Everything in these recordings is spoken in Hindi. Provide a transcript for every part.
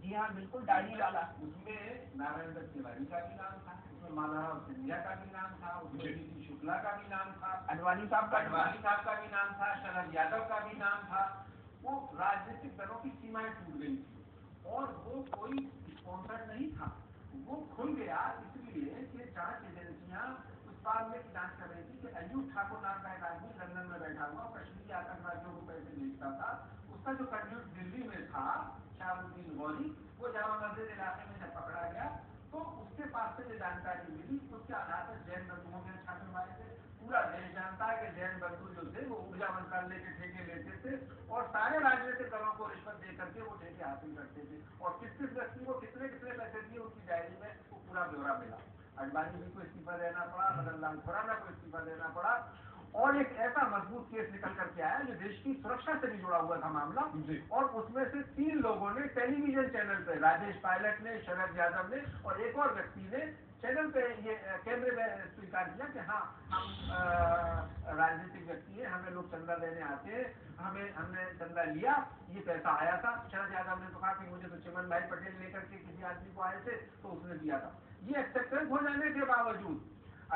जी हाँ बिल्कुल, दाढ़ी वाला। उसमें नारायण दत्त तिवारी का भी नाम था, उसमें माधवराव सिंधिया का भी नाम था, उसमें नीति शुक्ला का भी नाम था, अडवाणी साहब का भी नाम था, शरद यादव का भी नाम था। वो राजनीतिक दलों की सीमाएं टूट गई थी और वो कोई स्पॉन्सर नहीं था, वो खुल गया इसलिए कि जांच एजेंसियां उस बात में जांच कर रही थी कि अयूब ठाकुर नाम का एक आदमी लंदन में बैठा हुआ कश्मीरी आतंकवादियों को पैसे भेजता था, उसका जो कंड्यूट दिल्ली में था शाहरुद्दीन गौरी, वो जामा मस्जिद इलाके में जब पकड़ा गया तो उसके पास से जो जानकारी मिली उसके आधार पर जैन बंधुओं के छापे मारे थे। पूरा देश जानता है कि जैन बंधु जो थे वो ऊर्जा मंत्रालय के ठेके लेते थे और सारे राजनीतिक दलों को रिश्वत दे करके वो ठेके हासिल करते थे और किस किस व्यक्ति को कितने कितने पैसे दिए उसकी डायरी में वो पूरा ब्यौरा मिला। अडवाणी जी को इस्तीफा देना पड़ा, मदन लाल खुराना को इस्तीफा देना पड़ा और एक ऐसा मजबूत केस निकल करके आया जो देश की सुरक्षा से भी जुड़ा हुआ था मामला और उसमें से 3 लोगों ने टेलीविजन चैनल पे, राजेश पायलट ने, शरद यादव ने और एक और व्यक्ति ने चैनल पे ये कैमरे में स्वीकार किया कि हाँ हम राजनीतिक व्यक्ति हैं, हमें लोग चंदा देने आते हैं, हमने चंदा लिया, ये पैसा आया था। शरद यादव ने तो कहा कि मुझे तो चिमन भाई पटेल लेकर के किसी आदमी को आए थे तो उसने दिया था। ये एक्सेप्टेंस हो जाने के बावजूद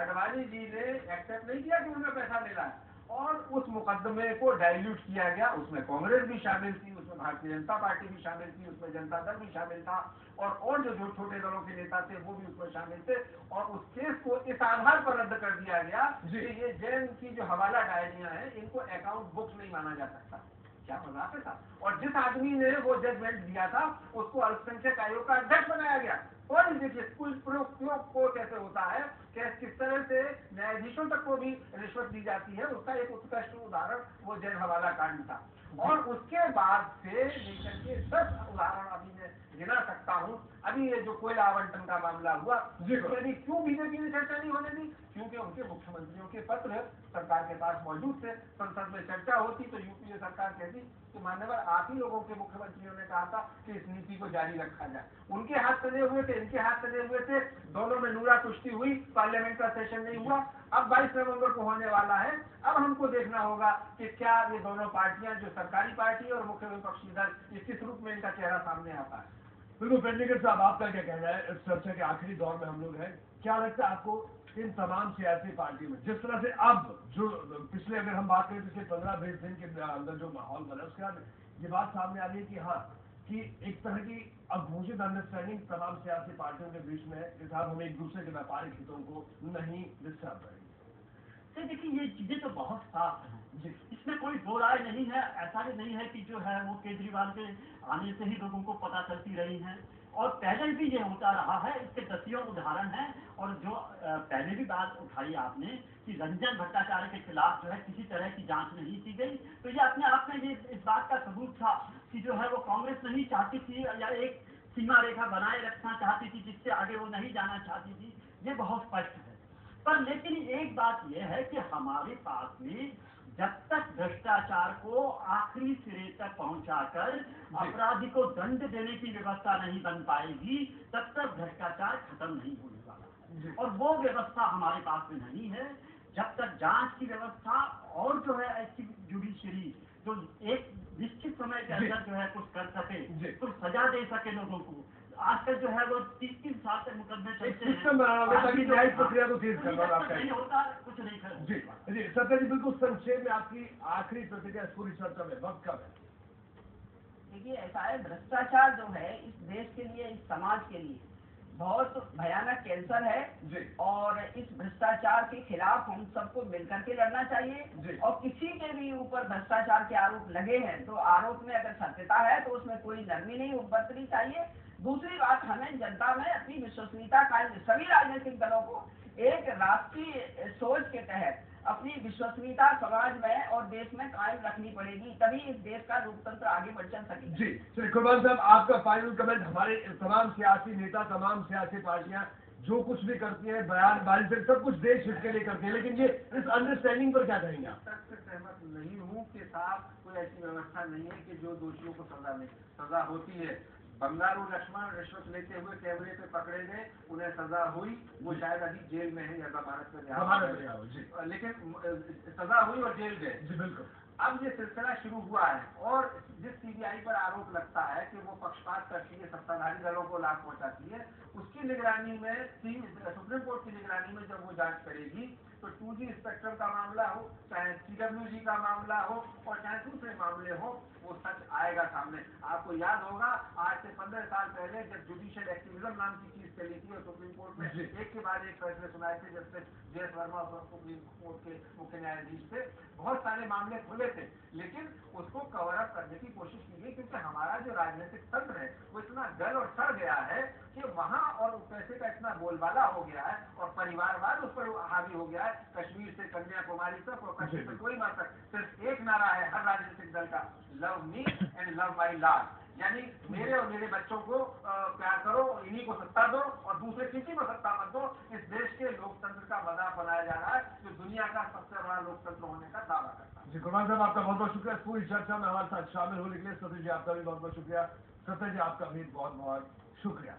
अडवाणी जी ने एक्सेप्ट नहीं किया कि उन्हें पैसा मिला है और उस मुकदमे को डाइल्यूट किया गया। उसमें कांग्रेस भी शामिल थी, उसमें भारतीय जनता पार्टी भी शामिल थी, उसमें जनता दल भी शामिल था और जो छोटे दलों के नेता थे वो भी उसमें शामिल थे और उस केस को इस आधार पर रद्द कर दिया गया कि ये जैन की जो हवाला डायरियां हैं इनको अकाउंट बुक्स नहीं माना जा सकता। क्या मजाक था। और जिस आदमी ने वो जजमेंट दिया था उसको अल्पसंख्यक आयोग का अध्यक्ष बनाया गया। और देखिए कुल प्रयोग को कैसे होता है, किस तरह से न्यायाधीशों तक को भी रिश्वत दी जाती है, उसका एक उत्कृष्ट उदाहरण वो जैन हवाला कांड था। और उसके बाद से लेकर के 10 उदाहरण अभी मैं गिना सकता हूँ। अभी ये जो कोयला आवंटन का मामला हुआ अभी क्यों बीजेपी ने चर्चा नहीं होने दी, क्योंकि उनके मुख्यमंत्रियों के पत्र सरकार के पास मौजूद थे। संसद में चर्चा होती तो यूपीए सरकार कहती कि मान्यवर आप ही लोगों के मुख्यमंत्रियों ने कहा था कि इस नीति को जारी रखा जाए। उनके हाथ तले हुए थे, इनके हाथ तले हुए थे, दोनों में नूरा कुश्ती हुई, पार्लियामेंट का सेशन नहीं हुआ। अब 22 नवंबर को होने वाला है। अब हमको देखना होगा कि क्या ये दोनों पार्टियां जो सरकारी पार्टी और मुख्य विपक्षी दल किस रूप में इनका चेहरा सामने आता है। बिल्कुल पेडनेकर साहब, आपका क्या कहना है इस चर्चा के आखिरी दौर में हम लोग हैं, क्या लगता है आपको इन तमाम सियासी पार्टियों में जिस तरह से अब जो पिछले अगर हम बात करें पिछले 15-20 दिन के अंदर जो माहौल बना उसके बाद ये बात सामने आ रही है कि हाँ कि एक तरह की अघोषित अंडरस्टैंडिंग तमाम सियासी पार्टियों के बीच में कि साहब हम एक दूसरे के व्यापारिक हितों को नहीं डिस्टर्ब करेंगे। तो देखिए ये चीजें तो बहुत साफ हैं, इसमें कोई दो राय नहीं है। ऐसा भी नहीं है कि जो है वो केजरीवाल के आने से ही लोगों को पता चलती रही है और पहले भी ये होता रहा है। इसके दसियों उदाहरण हैं और जो पहले भी बात उठाई आपने कि रंजन भट्टाचार्य के खिलाफ जो है किसी तरह की जांच नहीं की गई, तो ये अपने आप में ये इस बात का सबूत था कि जो है वो कांग्रेस नहीं चाहती थी या एक सीमा रेखा बनाए रखना चाहती थी जिससे आगे वो नहीं जाना चाहती थी। ये बहुत स्पष्ट है। पर लेकिन एक बात यह है कि हमारे पास में जब तक भ्रष्टाचार को आखिरी सिरे तक पहुंचाकर अपराधी को दंड देने की व्यवस्था नहीं बन पाएगी तब तक भ्रष्टाचार खत्म नहीं होने वाला और वो व्यवस्था हमारे पास में नहीं है। जब तक जांच की व्यवस्था और जो है ऐसी जुडिशरी जो एक निश्चित समय के अंदर जो है कुछ कर सके, कुछ सजा दे सके लोगों को। आजकल जो है वो 3-3 साल तक मुकदमे चलते हैं, न्यायिक प्रक्रिया को तेज करना नहीं होता, कुछ नहीं कर। जी सत्या जी, बिल्कुल संक्षेप में आपकी आखिरी प्रतिक्रिया पूरी चर्चा में वक्त कब है? देखिए ऐसा है, भ्रष्टाचार जो है इस देश के लिए, इस समाज के लिए बहुत भयानक कैंसर है और इस भ्रष्टाचार के खिलाफ हम सबको मिलकर के लड़ना चाहिए और किसी के भी ऊपर भ्रष्टाचार के आरोप लगे हैं तो आरोप में अगर सत्यता है तो उसमें कोई नरमी नहीं बरतनी चाहिए। दूसरी बात, हमें जनता में अपनी विश्वसनीयता कायम, सभी राजनीतिक दलों को एक राष्ट्रीय सोच के तहत अपनी विश्वसनीयता समाज में और देश में कायम रखनी पड़ेगी, तभी इस देश का लोकतंत्र आगे बढ़ चल सकेगा। जी श्री कुर्बान साहब, आपका फाइनल कमेंट। हमारे तमाम सियासी नेता, तमाम सियासी पार्टियां जो कुछ भी करती है बयानबाजी से सब कुछ देश हित के लिए करती है, लेकिन ये इस अंडरस्टैंडिंग पर क्या कहेंगे आप? तक से सहमत नहीं हूँ के साथ कोई ऐसी व्यवस्था नहीं है कि जो दोषियों को सजा होती है। बंगारू लक्ष्मण रिश्वत लेते हुए कैमरे पे पकड़े गए, उन्हें सजा हुई, वो शायद अभी जेल में है या जमानत में, लेकिन सजा हुई और जेल गए। जी बिल्कुल। अब ये सिलसिला शुरू हुआ है और जिस सीबीआई पर आरोप लगता है कि वो पक्षपात करती है, सत्ताधारी दलों को लाभ पहुंचाती है, उसकी निगरानी में सुप्रीम कोर्ट की निगरानी में जब वो जांच करेगी तो 2G स्पेक्ट्रम का मामला हो, चाहे CWG का मामला हो और चाहे दूसरे मामले हो, वो सच आएगा सामने। आपको याद होगा आज से 15 साल पहले जब जुडिशियल एक्टिविज्म नाम की चीज चली थी और सुप्रीम कोर्ट में एक के बाद एक फैसले सुनाए थे, justice JS Verma supreme court के मुख्य न्यायाधीश थे, बहुत सारे मामले खुले थे, लेकिन उसको कवर अप करने की कोशिश की गई क्योंकि हमारा जो राजनीतिक तंत्र है वो इतना गल और सड़ गया है कि वहां और पैसे का इतना बोलबाला हो गया है और परिवारवाद उस पर हावी हो गया है। कश्मीर से कन्याकुमारी तक और कश्मीर से कोई मत तक सिर्फ एक नारा है हर राजनीतिक दल का, love me and love my lord, यानी मेरे और मेरे बच्चों को प्यार करो, इन्हीं को सत्ता दो और दूसरे किसी को सत्ता मत दो। इस देश के लोकतंत्र का मजाक बनाया जा रहा है जो दुनिया का सबसे बड़ा लोकतंत्र होने का दावा करता है। जी कुमार साहब, आपका बहुत बहुत शुक्रिया। पूरी चर्चा में हमारे साथ शामिल होने के लिए। सत्य जी आपका भी बहुत बहुत शुक्रिया। सत्य जी आपका भी बहुत बहुत शुक्रिया।